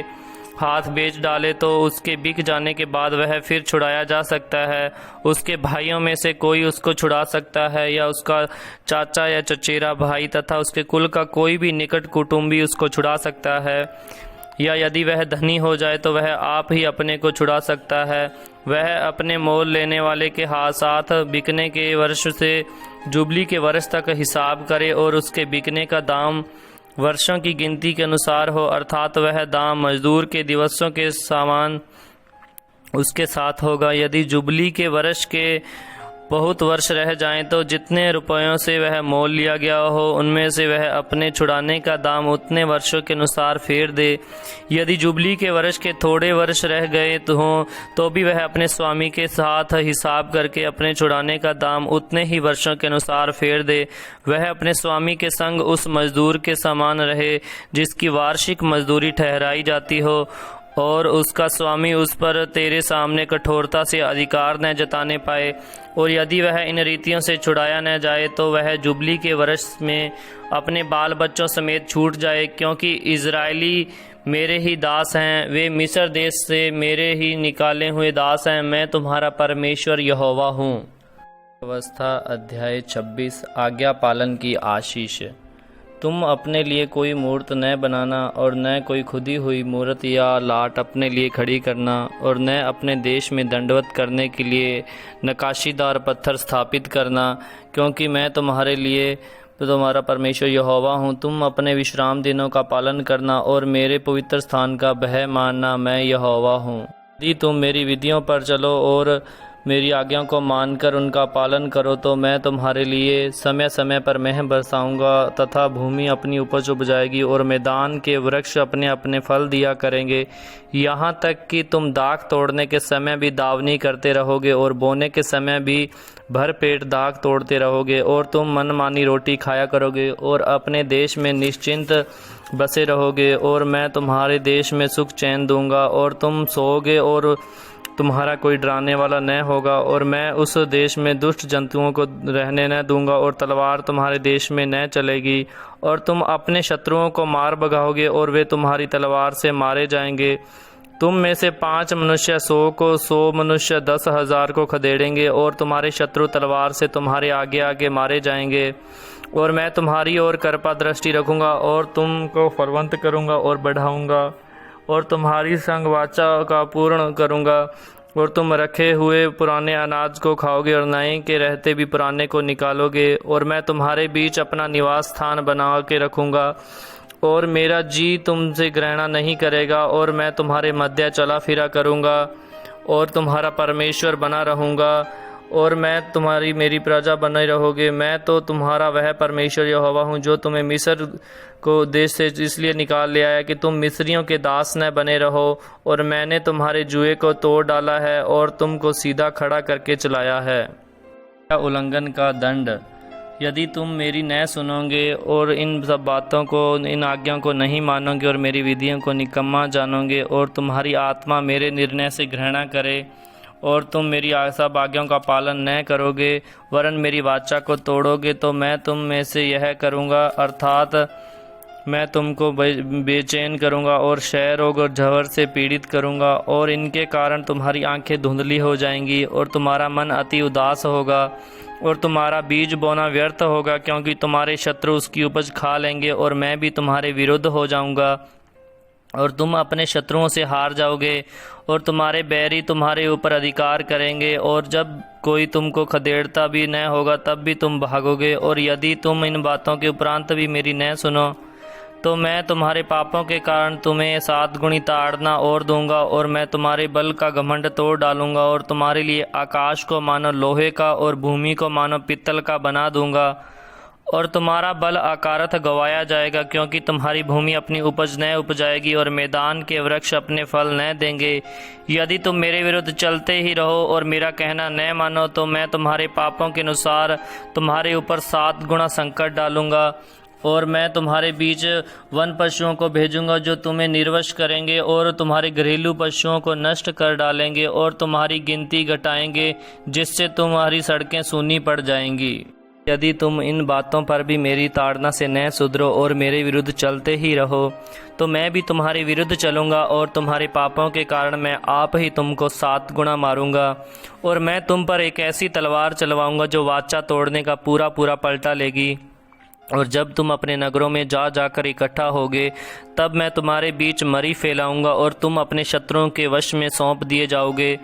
Speaker 1: हाथ बेच डाले तो उसके बिक जाने के बाद वह फिर छुड़ाया जा सकता है। उसके भाइयों में से कोई उसको छुड़ा सकता है, या उसका चाचा या चचेरा भाई तथा उसके कुल का कोई भी निकट कुटुंबी उसको छुड़ा सकता है। या यदि वह धनी हो जाए तो वह आप ही अपने को छुड़ा सकता है। वह अपने मोल लेने वाले के साथ बिकने के वर्ष से जुबली के वर्ष तक हिसाब करे और उसके बिकने का दाम वर्षों की गिनती के अनुसार हो, अर्थात वह दाम मजदूर के दिवसों के समान उसके साथ होगा। यदि जुबली के वर्ष के बहुत वर्ष रह जाएं तो जितने रुपयों से वह मोल लिया गया हो उनमें से वह अपने छुड़ाने का दाम उतने वर्षों के अनुसार फेर दे। यदि जुबली के वर्ष के थोड़े वर्ष रह गए तो भी वह अपने स्वामी के साथ हिसाब करके अपने छुड़ाने का दाम उतने ही वर्षों के अनुसार फेर दे। वह अपने स्वामी के संग उस मजदूर के समान रहे जिसकी वार्षिक मजदूरी ठहराई जाती हो, और उसका स्वामी उस पर तेरे सामने कठोरता से अधिकार न जताने पाए। और यदि वह इन रीतियों से छुड़ाया न जाए तो वह जुबली के वर्ष में अपने बाल बच्चों समेत छूट जाए, क्योंकि इजरायली मेरे ही दास हैं, वे मिस्र देश से मेरे ही निकाले हुए दास हैं। मैं तुम्हारा परमेश्वर यहोवा हूँ। अवस्था अध्याय 26। आज्ञा पालन की आशीष। तुम अपने लिए कोई मूर्त न बनाना और न कोई खुदी हुई मूर्त या लाट अपने लिए खड़ी करना, और न अपने देश में दंडवत करने के लिए नकाशीदार पत्थर स्थापित करना, क्योंकि मैं तुम्हारे लिए तुम्हारा परमेश्वर यहोवा हूँ। तुम अपने विश्राम दिनों का पालन करना और मेरे पवित्र स्थान का भय मानना, मैं यहोवा हूँ। यदि तुम मेरी विधियों पर चलो और मेरी आज्ञाओं को मानकर उनका पालन करो तो मैं तुम्हारे लिए समय समय पर मेंह बरसाऊंगा तथा भूमि अपनी उपज उपजाएगी और मैदान के वृक्ष अपने अपने फल दिया करेंगे। यहाँ तक कि तुम दाख तोड़ने के समय भी दावनी करते रहोगे और बोने के समय भी भर पेट दाख तोड़ते रहोगे, और तुम मनमानी रोटी खाया करोगे और अपने देश में निश्चिंत बसे रहोगे। और मैं तुम्हारे देश में सुख चैन दूंगा और तुम सोओगे और तुम्हारा कोई डराने वाला न होगा। और मैं उस देश में दुष्ट जंतुओं को रहने न दूंगा और तलवार तुम्हारे देश में न चलेगी, और तुम अपने शत्रुओं को मार भगाओगे और वे तुम्हारी तलवार से मारे जाएंगे। तुम में से 5 मनुष्य 100 को, 100 मनुष्य 10,000 को खदेड़ेंगे और तुम्हारे शत्रु तलवार से तुम्हारे आगे आगे मारे जाएंगे। और मैं तुम्हारी ओर कृपा दृष्टि रखूँगा और तुमको फलवंत करूँगा और बढ़ाऊँगा और तुम्हारी संग वाचा का पूर्ण करूँगा। और तुम रखे हुए पुराने अनाज को खाओगे और नए के रहते भी पुराने को निकालोगे। और मैं तुम्हारे बीच अपना निवास स्थान बना के रखूँगा और मेरा जी तुमसे घृणा नहीं करेगा। और मैं तुम्हारे मध्य चला फिरा करूँगा और तुम्हारा परमेश्वर बना रहूँगा और मैं तुम्हारी मेरी प्रजा बने रहोगे। मैं तो तुम्हारा वह परमेश्वर यहोवा हूँ जो तुम्हें मिस्र को देश से इसलिए निकाल ले आया कि तुम मिस्रियों के दास न बने रहो। और मैंने तुम्हारे जुए को तोड़ डाला है और तुमको सीधा खड़ा करके चलाया है। उल्लंघन का दंड। यदि तुम मेरी न सुनोगे और इन सब बातों को, इन आज्ञाओं को नहीं मानोगे और मेरी विधियों को निकम्मा जानोगे और तुम्हारी आत्मा मेरे निर्णय से घृणा करे और तुम मेरी सब आज्ञाओं का पालन न करोगे वरन मेरी वाचा को तोड़ोगे, तो मैं तुम में से यह करूँगा, अर्थात मैं तुमको बेचैन करूँगा और क्षय रोग और झवर से पीड़ित करूँगा। और इनके कारण तुम्हारी आंखें धुंधली हो जाएंगी और तुम्हारा मन अति उदास होगा और तुम्हारा बीज बोना व्यर्थ होगा, क्योंकि तुम्हारे शत्रु उसकी उपज खा लेंगे और मैं भी तुम्हारे विरुद्ध हो जाऊँगा और तुम अपने शत्रुओं से हार जाओगे और तुम्हारे बैरी तुम्हारे ऊपर अधिकार करेंगे। और जब कोई तुमको खदेड़ता भी न होगा तब भी तुम भागोगे। और यदि तुम इन बातों के उपरांत भी मेरी न सुनो तो मैं तुम्हारे पापों के कारण तुम्हें 7 गुणी ताड़ना और दूंगा और मैं तुम्हारे बल का घमंड तोड़ डालूंगा और तुम्हारे लिए आकाश को मानो लोहे का और भूमि को मानो पित्तल का बना दूंगा। और तुम्हारा बल अकारथ गवाया जाएगा, क्योंकि तुम्हारी भूमि अपनी उपज न उपजाएगी और मैदान के वृक्ष अपने फल न देंगे। यदि तुम मेरे विरुद्ध चलते ही रहो और मेरा कहना न मानो तो मैं तुम्हारे पापों के अनुसार तुम्हारे ऊपर 7 गुना संकट डालूंगा। और मैं तुम्हारे बीच वन पशुओं को भेजूंगा जो तुम्हें निर्वश करेंगे और तुम्हारे घरेलू पशुओं को नष्ट कर डालेंगे और तुम्हारी गिनती घटाएंगे, जिससे तुम्हारी सड़कें सूनी पड़ जाएंगी। यदि तुम इन बातों पर भी मेरी ताड़ना से न सुधरो और मेरे विरुद्ध चलते ही रहो तो मैं भी तुम्हारे विरुद्ध चलूँगा और तुम्हारे पापों के कारण मैं आप ही तुमको 7 गुना मारूंगा। और मैं तुम पर एक ऐसी तलवार चलवाऊंगा जो वाचा तोड़ने का पूरा पूरा पलटा लेगी। और जब तुम अपने नगरों में जा जाकर इकट्ठा होगे तब मैं तुम्हारे बीच मरी फैलाऊंगा और तुम अपने शत्रुओं के वश में सौंप दिए जाओगे।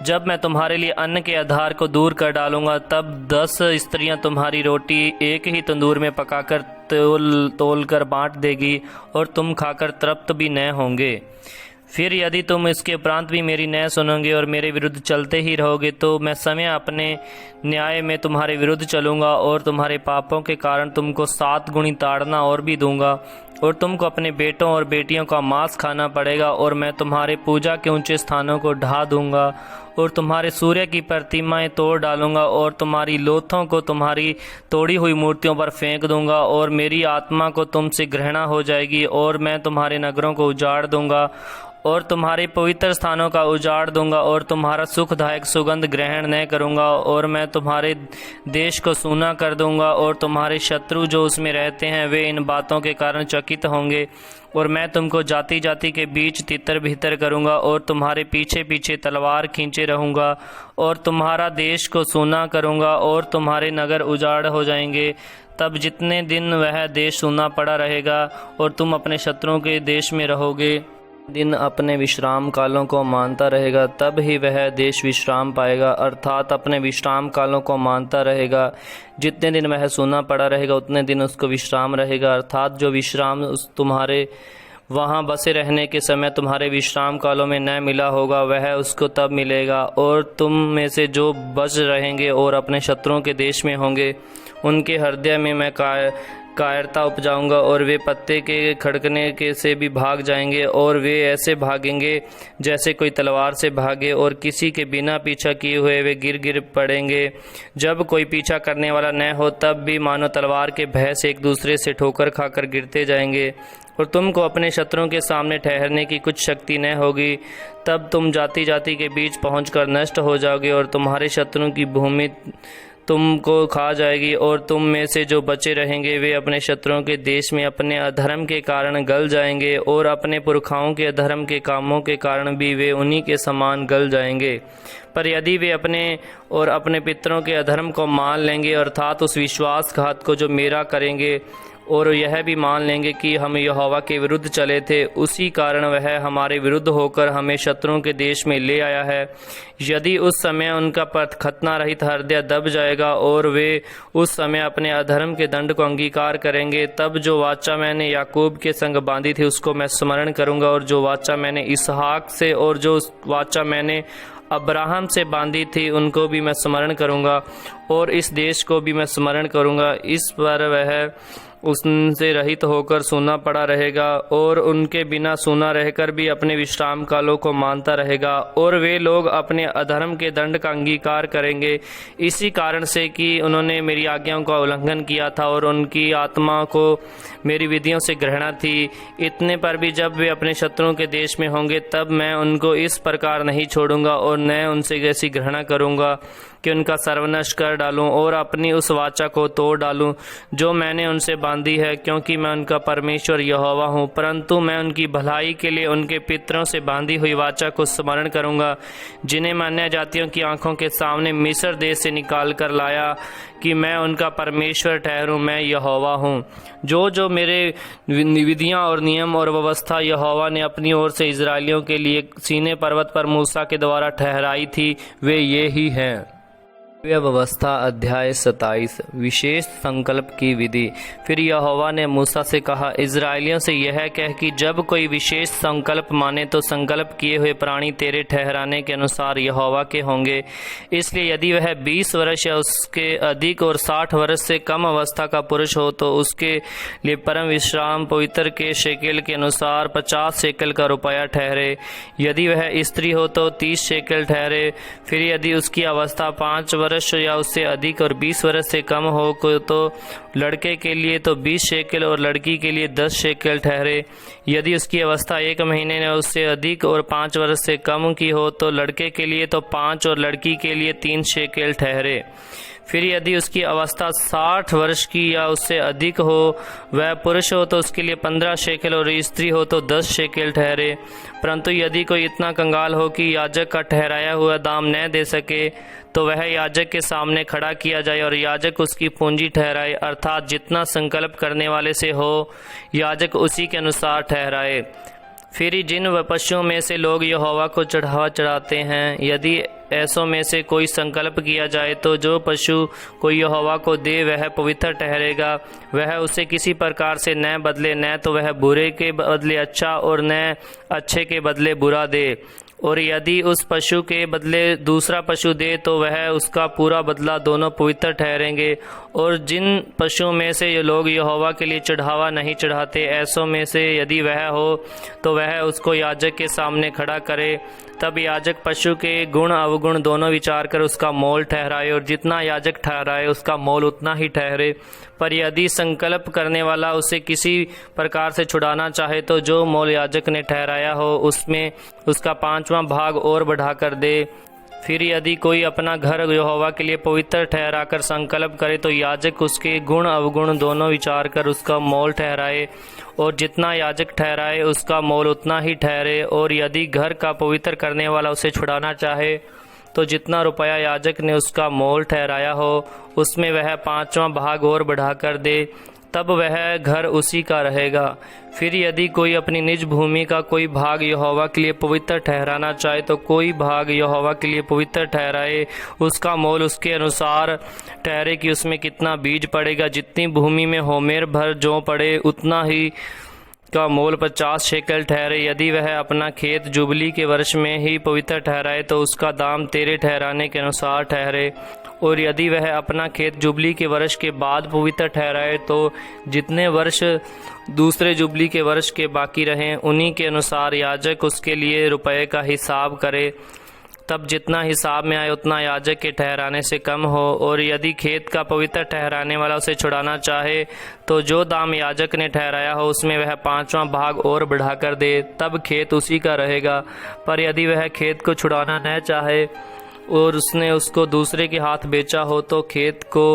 Speaker 1: जब मैं तुम्हारे लिए अन्न के आधार को दूर कर डालूंगा तब 10 स्त्रियां तुम्हारी रोटी एक ही तंदूर में पकाकर तोल कर बांट देगी और तुम खाकर तृप्त भी न होंगे। फिर यदि तुम इसके उपरांत भी मेरी न सुनोगे और मेरे विरुद्ध चलते ही रहोगे तो मैं समय अपने न्याय में तुम्हारे विरुद्ध चलूँगा और तुम्हारे पापों के कारण तुमको 7 गुणी ताड़ना और भी दूंगा। और तुमको अपने बेटों और बेटियों का मांस खाना पड़ेगा और मैं तुम्हारे पूजा के ऊंचे स्थानों को ढा दूंगा और तुम्हारे सूर्य की प्रतिमाएं तोड़ डालूंगा और तुम्हारी लोथों को तुम्हारी तोड़ी हुई मूर्तियों पर फेंक दूंगा। और मेरी आत्मा को तुमसे घृणा हो जाएगी और मैं तुम्हारे नगरों को उजाड़ दूंगा और तुम्हारे पवित्र स्थानों का उजाड़ दूंगा और तुम्हारा सुखदायक सुगंध ग्रहण न करूंगा। और मैं तुम्हारे देश को सूना कर दूंगा और तुम्हारे शत्रु जो उसमें रहते हैं वे इन बातों के कारण चकित होंगे। और मैं तुमको जाति जाति के बीच तितर भीतर करूंगा और तुम्हारे पीछे पीछे तलवार खींचे रहूंगा और तुम्हारा देश को सूना करूंगा और तुम्हारे नगर उजाड़ हो जाएंगे। तब जितने दिन वह देश सूना पड़ा रहेगा और तुम अपने शत्रुओं के देश में रहोगे, दिन अपने विश्राम कालों को मानता रहेगा, तब ही वह देश विश्राम पाएगा। अर्थात अपने विश्राम कालों को मानता रहेगा। जितने दिन वह सूना पड़ा रहेगा उतने दिन उसको विश्राम रहेगा। अर्थात जो विश्राम तुम्हारे वहाँ बसे रहने के समय तुम्हारे विश्राम कालों में न मिला होगा वह उसको तब मिलेगा। और तुम में से जो बच रहेंगे और अपने शत्रुओं के देश में होंगे उनके हृदय में मैं कायरता उपजाऊंगा और वे पत्ते के खड़कने के से भी भाग जाएंगे और वे ऐसे भागेंगे जैसे कोई तलवार से भागे और किसी के बिना पीछा किए हुए वे गिर गिर पड़ेंगे। जब कोई पीछा करने वाला न हो तब भी मानो तलवार के भय से एक दूसरे से ठोकर खाकर गिरते जाएंगे और तुमको अपने शत्रुओं के सामने ठहरने की कुछ शक्ति न होगी। तब तुम जाति जाति के बीच पहुंचकर नष्ट हो जाओगे और तुम्हारे शत्रुओं की भूमि तुमको खा जाएगी और तुम में से जो बचे रहेंगे वे अपने शत्रुओं के देश में अपने अधर्म के कारण गल जाएंगे और अपने पुरखाओं के अधर्म के कामों के कारण भी वे उन्हीं के समान गल जाएंगे। पर यदि वे अपने और अपने पितरों के अधर्म को मान लेंगे अर्थात उस विश्वासघात को जो मेरा करेंगे और यह भी मान लेंगे कि हम यहोवा के विरुद्ध चले थे, उसी कारण वह हमारे विरुद्ध होकर हमें शत्रुओं के देश में ले आया है। यदि उस समय उनका खतना रहित हृदय दब जाएगा और वे उस समय अपने अधर्म के दंड को अंगीकार करेंगे, तब जो वाचा मैंने याकूब के संग बांधी थी उसको मैं स्मरण करूंगा, और जो वाचा मैंने इसहाक से और जो वाचा मैंने अब्राहम से बांधी थी उनको भी मैं स्मरण करूंगा, और इस देश को भी मैं स्मरण करूंगा। इस पर वह उनसे रहित होकर सूना पड़ा रहेगा और उनके बिना सूना रहकर भी अपने विश्राम कालों को मानता रहेगा, और वे लोग अपने अधर्म के दंड का अंगीकार करेंगे, इसी कारण से कि उन्होंने मेरी आज्ञाओं का उल्लंघन किया था और उनकी आत्मा को मेरी विधियों से घृणा थी। इतने पर भी जब वे अपने शत्रुओं के देश में होंगे तब मैं उनको इस प्रकार नहीं छोड़ूंगा और न उनसे ऐसी घृणा करूंगा कि उनका सर्वनाश कर डालूं और अपनी उस वाचा को तोड़ डालूं जो मैंने उनसे बांधी है, क्योंकि मैं उनका परमेश्वर यहोवा हूं। परंतु मैं उनकी भलाई के लिए उनके पितरों से बांधी हुई वाचा को स्मरण करूंगा, जिन्हें मैं अन्य जातियों की आंखों के सामने मिस्र देश से निकाल कर लाया, कि मैं उनका परमेश्वर ठहरूं, मैं यहोवा हूँ। जो मेरे विधियां और नियम और व्यवस्था यहोवा ने अपनी ओर से इजरायलियों के लिए सीने पर्वत पर मूसा के द्वारा ठहराई थी, वे ये ही हैं। व्यवस्था अध्याय 27 विशेष संकल्प की विधि। फिर यहोवा ने मूसा से कहा, इजरायलियों से यह कह कि जब कोई विशेष संकल्प माने तो संकल्प किए हुए प्राणी तेरे ठहराने के अनुसार यहोवा के होंगे। इसलिए यदि वह 20 वर्ष या उसके अधिक और 60 वर्ष से कम अवस्था का पुरुष हो तो उसके लिए परम विश्राम पवित्र के शेकेल के अनुसार 50 शेकेल का रुपया ठहरे। यदि वह स्त्री हो तो 30 शेकेल ठहरे। फिर यदि उसकी अवस्था 5 वर्ष या उससे अधिक और 20 वर्ष से कम हो तो लड़के के लिए तो 20 शेकेल और लड़की के लिए 10 शेकेल ठहरे। यदि उसकी अवस्था 1 महीने या उससे अधिक और 5 वर्ष से कम की हो तो लड़के के लिए तो 5 और लड़की के लिए 3 शेकेल ठहरे। फिर यदि उसकी अवस्था 60 वर्ष की या उससे अधिक हो, वह पुरुष हो तो उसके लिए 15 शेकेल और स्त्री हो तो 10 शेकेल ठहरे। परंतु यदि कोई इतना कंगाल हो कि याजक का ठहराया हुआ दाम न दे सके तो वह याजक के सामने खड़ा किया जाए और याजक उसकी पूंजी ठहराए, अर्थात जितना संकल्प करने वाले से हो याजक उसी के अनुसार ठहराए। फिर जिन पशुओं में से लोग यहोवा को चढ़ावा चढ़ाते हैं, यदि ऐसों में से कोई संकल्प किया जाए तो जो पशु कोई यहोवा को दे वह पवित्र ठहरेगा। वह उसे किसी प्रकार से न बदले, न तो वह बुरे के बदले अच्छा और न अच्छे के बदले बुरा दे। और यदि उस पशु के बदले दूसरा पशु दे तो वह उसका पूरा बदला, दोनों पवित्र ठहरेंगे। और जिन पशुओं में से ये लोग यहोवा के लिए चढ़ावा नहीं चढ़ाते, ऐसों में से यदि वह हो तो वह उसको याजक के सामने खड़ा करे। तब याजक पशु के गुण अवगुण दोनों विचार कर उसका मोल ठहराए, और जितना याजक ठहराए उसका मोल उतना ही ठहरे। पर यदि संकल्प करने वाला उसे किसी प्रकार से छुड़ाना चाहे तो जो मोल याजक ने ठहराया हो उसमें उसका 5वां भाग और बढ़ाकर दे। फिर यदि कोई अपना घर यहोवा के लिए पवित्र ठहराकर संकल्प करे तो याजक उसके गुण अवगुण दोनों विचार कर उसका मोल ठहराए, और जितना याजक ठहराए उसका मोल उतना ही ठहरे। और यदि घर का पवित्र करने वाला उसे छुड़ाना चाहे तो जितना रुपया याजक ने उसका मोल ठहराया हो उसमें वह 5वां भाग और बढ़ाकर दे, तब वह घर उसी का रहेगा। फिर यदि कोई अपनी निज भूमि का कोई भाग यहोवा के लिए पवित्र ठहराना चाहे तो कोई भाग यहोवा के लिए पवित्र ठहराए, उसका मोल उसके अनुसार ठहरे कि उसमें कितना बीज पड़ेगा। जितनी भूमि में होमेर भर जौ पड़े उतना ही का मोल 50 शेकेल ठहरे। यदि वह अपना खेत जुबली के वर्ष में ही पवित्र ठहराए तो उसका दाम तेरे ठहराने के अनुसार ठहरे। और यदि वह अपना खेत जुबली के वर्ष के बाद पवित्र ठहराए तो जितने वर्ष दूसरे जुबली के वर्ष के बाकी रहें उन्हीं के अनुसार याजक उसके लिए रुपये का हिसाब करे। तब जितना हिसाब में आए उतना याजक के ठहराने से कम हो। और यदि खेत का पवित्र ठहराने वाला उसे छुड़ाना चाहे तो जो दाम याजक ने ठहराया हो उसमें वह 5वां भाग और बढ़ाकर दे, तब खेत उसी का रहेगा। पर यदि वह खेत को छुड़ाना न चाहे और उसने उसको दूसरे के हाथ बेचा हो तो खेत को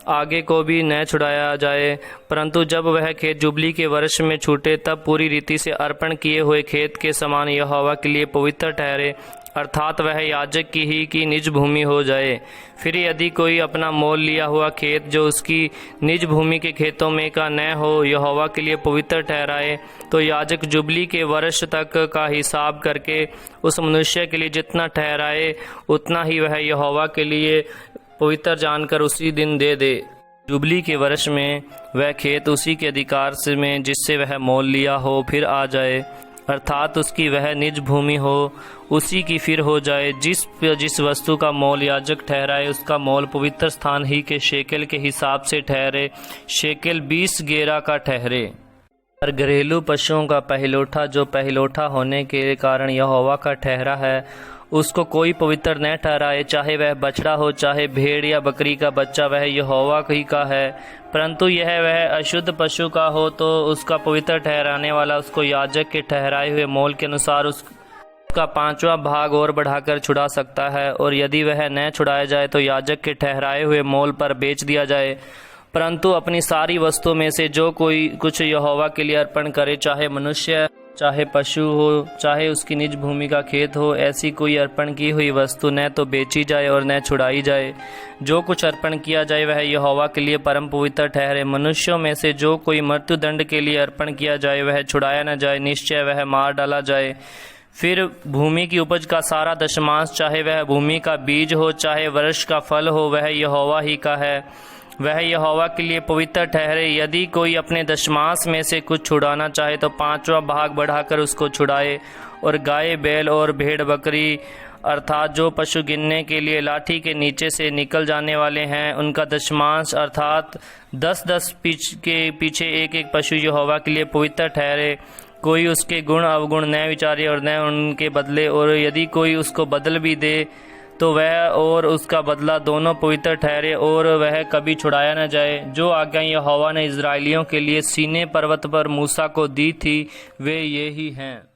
Speaker 1: आगे को भी न छुड़ाया जाए, परंतु जब वह खेत जुबली के वर्ष में छूटे तब पूरी रीति से अर्पण किए हुए खेत के समान यहोवा के लिए पवित्र ठहरे, अर्थात वह याजक की ही की निज भूमि हो जाए। फिर यदि कोई अपना मोल लिया हुआ खेत जो उसकी निज भूमि के खेतों में का न हो यहोवा के लिए पवित्र ठहराए, तो याजक जुबली के वर्ष तक का हिसाब करके उस मनुष्य के लिए जितना ठहराए उतना ही वह यहोवा के लिए पवित्र जानकर उसी दिन दे दे। जुबली के वर्ष में वह खेत उसी के अधिकार से में जिससे वह मोल लिया हो फिर आ जाए, अर्थात उसकी वह निज भूमि हो उसी की फिर हो जाए। जिस वस्तु का मोल याजक ठहराए उसका मोल पवित्र स्थान ही के शेकेल के हिसाब से ठहरे, शेकेल 20 गेरा का ठहरे। और घरेलू पशुओं का पहिलौठा जो पहिलौठा होने के कारण यहोवा का ठहरा है, उसको कोई पवित्र न ठहराए, चाहे वह बछड़ा हो चाहे भेड़ या बकरी का बच्चा, वह यहोवा ही का है। परंतु यह वह अशुद्ध पशु का हो तो उसका पवित्र ठहराने वाला उसको याजक के ठहराए हुए मोल के अनुसार उसका 5वां भाग और बढ़ाकर छुड़ा सकता है, और यदि वह न छुड़ाया जाए तो याजक के ठहराए हुए मोल पर बेच दिया जाए। परंतु अपनी सारी वस्तु में से जो कोई कुछ यहोवा के लिए अर्पण करे, चाहे मनुष्य चाहे पशु हो चाहे उसकी निज भूमि का खेत हो, ऐसी कोई अर्पण की हुई वस्तु न तो बेची जाए और न छुड़ाई जाए। जो कुछ अर्पण किया जाए वह यहोवा के लिए परम पवित्र ठहरे। मनुष्यों में से जो कोई मृत्युदंड के लिए अर्पण किया जाए वह छुड़ाया न जाए, निश्चय वह मार डाला जाए। फिर भूमि की उपज का सारा दशमांश, चाहे वह भूमि का बीज हो चाहे वर्ष का फल हो, वह यहोवा ही का है, वह यहोवा के लिए पवित्र ठहरे। यदि कोई अपने दशमांश में से कुछ छुड़ाना चाहे तो 5वां भाग बढ़ाकर उसको छुड़ाए। और गाय बैल और भेड़ बकरी अर्थात जो पशु गिनने के लिए लाठी के नीचे से निकल जाने वाले हैं, उनका दशमांश अर्थात 10-10 के पीछे एक पशु यहोवा के लिए पवित्र ठहरे। कोई उसके गुण अवगुण न विचारे और न उनके बदले, और यदि कोई उसको बदल भी दे तो वह और उसका बदला दोनों पवित्र ठहरे और वह कभी छुड़ाया न जाए। जो आज्ञा यहोवा ने इज़राइलियों के लिए सीनै पर्वत पर मूसा को दी थी वे ये ही हैं।